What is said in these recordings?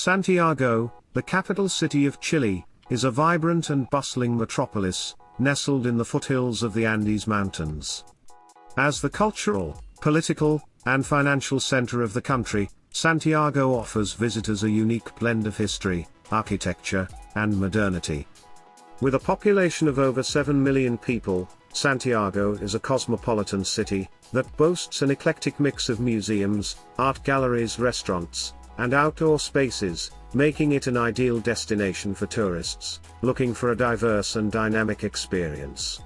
Santiago, the capital city of Chile, is a vibrant and bustling metropolis, nestled in the foothills of the Andes Mountains. As the cultural, political, and financial center of the country, Santiago offers visitors a unique blend of history, architecture, and modernity. With a population of over 7 million people, Santiago is a cosmopolitan city that boasts an eclectic mix of museums, art galleries, restaurants, and outdoor spaces, making it an ideal destination for tourists looking for a diverse and dynamic experience.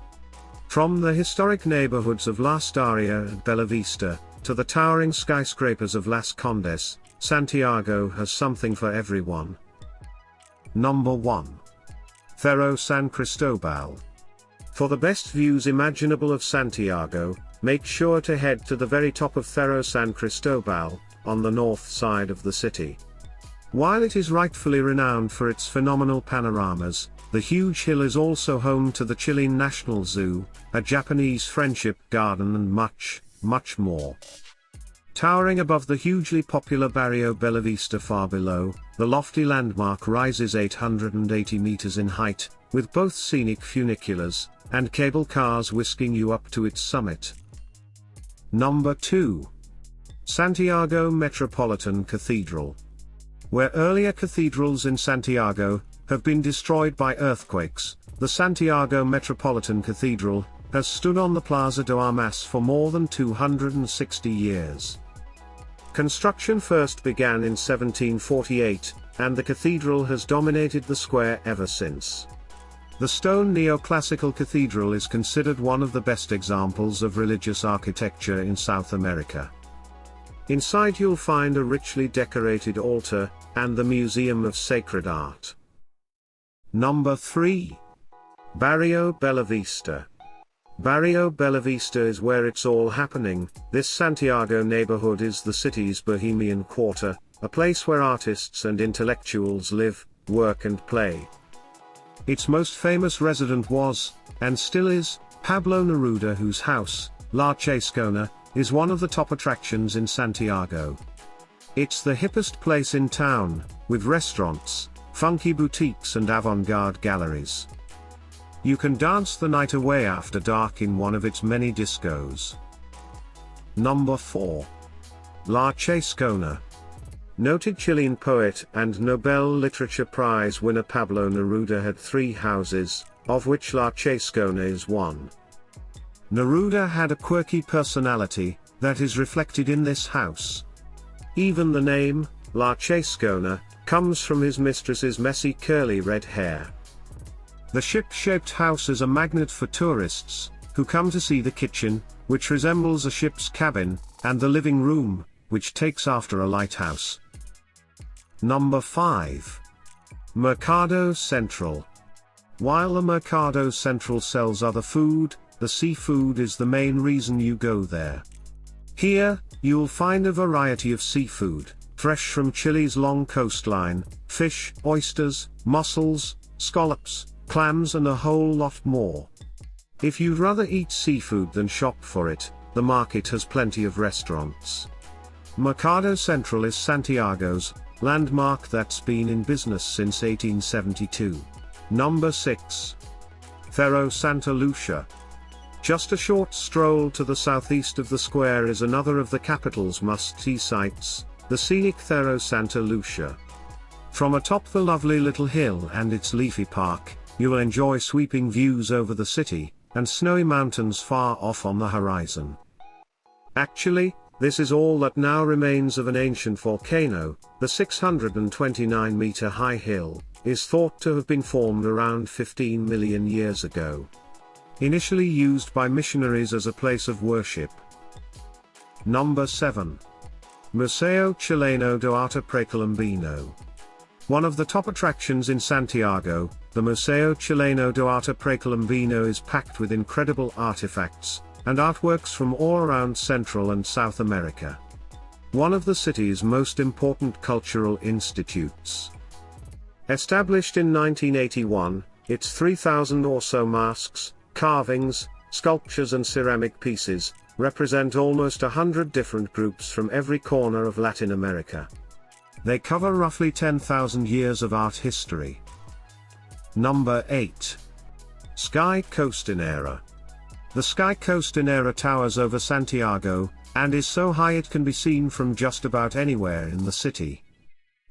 From the historic neighborhoods of La Staria and Bellavista, to the towering skyscrapers of Las Condes, Santiago has something for everyone. Number 1. Cerro San Cristobal. For the best views imaginable of Santiago, make sure to head to the very top of Cerro San Cristobal, on the north side of the city. While it is rightfully renowned for its phenomenal panoramas, the huge hill is also home to the Chilean National Zoo, a Japanese friendship garden and much, much more. Towering above the hugely popular Barrio Bellavista far below, the lofty landmark rises 880 meters in height, with both scenic funiculars and cable cars whisking you up to its summit. Number 2. Santiago Metropolitan Cathedral. Where earlier cathedrals in Santiago have been destroyed by earthquakes, the Santiago Metropolitan Cathedral has stood on the Plaza de Armas for more than 260 years. Construction first began in 1748, and the cathedral has dominated the square ever since. The stone neoclassical cathedral is considered one of the best examples of religious architecture in South America. Inside you'll find a richly decorated altar, and the Museum of Sacred Art. Number 3. Barrio Bellavista. Barrio Bellavista is where it's all happening. This Santiago neighborhood is the city's bohemian quarter, a place where artists and intellectuals live, work and play. Its most famous resident was, and still is, Pablo Neruda, whose house, La Chascona, is one of the top attractions in Santiago. It's the hippest place in town, with restaurants, funky boutiques and avant-garde galleries. You can dance the night away after dark in one of its many discos. Number 4. La Chascona. Noted Chilean poet and Nobel Literature Prize winner Pablo Neruda had 3 houses, of which La Chascona is one. Neruda had a quirky personality that is reflected in this house. Even the name, La Chascona, comes from his mistress's messy curly red hair. The ship-shaped house is a magnet for tourists, who come to see the kitchen, which resembles a ship's cabin, and the living room, which takes after a lighthouse. Number 5. Mercado Central. While the Mercado Central sells other food, the seafood is the main reason you go there. Here, you'll find a variety of seafood, fresh from Chile's long coastline, fish, oysters, mussels, scallops, clams and a whole lot more. If you'd rather eat seafood than shop for it, the market has plenty of restaurants. Mercado Central is Santiago's landmark that's been in business since 1872. Number 6. Cerro Santa Lucia. Just a short stroll to the southeast of the square is another of the capital's must-see sights, the scenic Cerro Santa Lucia. From atop the lovely little hill and its leafy park, you will enjoy sweeping views over the city, and snowy mountains far off on the horizon. Actually, this is all that now remains of an ancient volcano. The 629-meter high hill is thought to have been formed around 15 million years ago. Initially used by missionaries as a place of worship. Number 7. Museo Chileno de Arte Precolombino. One of the top attractions in Santiago, the Museo Chileno de Arte Precolombino is packed with incredible artifacts and artworks from all around Central and South America. One of the city's most important cultural institutes. Established in 1981, its 3,000 or so masks, carvings, sculptures and ceramic pieces represent almost 100 different groups from every corner of Latin America. They cover roughly 10,000 years of art history. Number 8. Sky Costanera. The Sky Costanera towers over Santiago, and is so high it can be seen from just about anywhere in the city.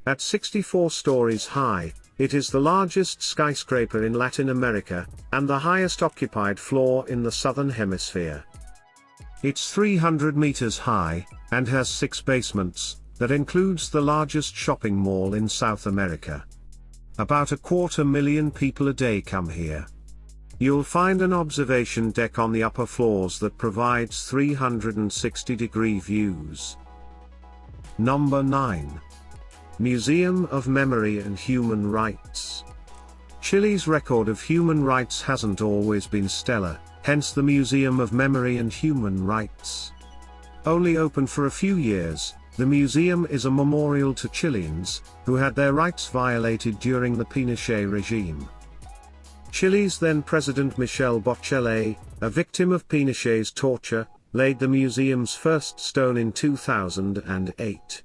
At 64 stories high, it is the largest skyscraper in Latin America, and the highest occupied floor in the southern hemisphere. It's 300 meters high, and has 6 basements, that includes the largest shopping mall in South America. About 250,000 people a day come here. You'll find an observation deck on the upper floors that provides 360-degree views. Number 9. Museum of Memory and Human Rights. Chile's record of human rights hasn't always been stellar, hence the Museum of Memory and Human Rights. Only open for a few years, the museum is a memorial to Chileans, who had their rights violated during the Pinochet regime. Chile's then-President Michelle Bachelet, a victim of Pinochet's torture, laid the museum's first stone in 2008.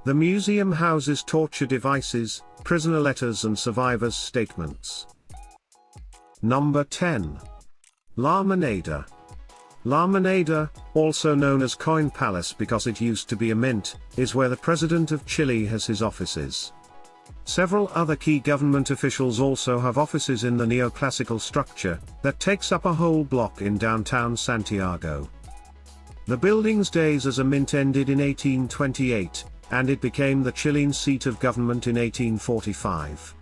The museum houses torture devices, prisoner letters and survivors' statements. Number 10. La Moneda. La Moneda, also known as Coin Palace because it used to be a mint, is where the President of Chile has his offices. Several other key government officials also have offices in the neoclassical structure, that takes up a whole block in downtown Santiago. The building's days as a mint ended in 1828, and it became the Chilean seat of government in 1845.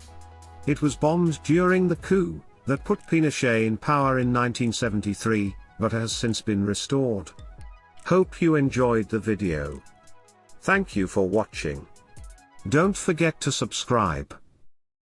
It was bombed during the coup that put Pinochet in power in 1973, but has since been restored. Hope you enjoyed the video. Thank you for watching. Don't forget to subscribe.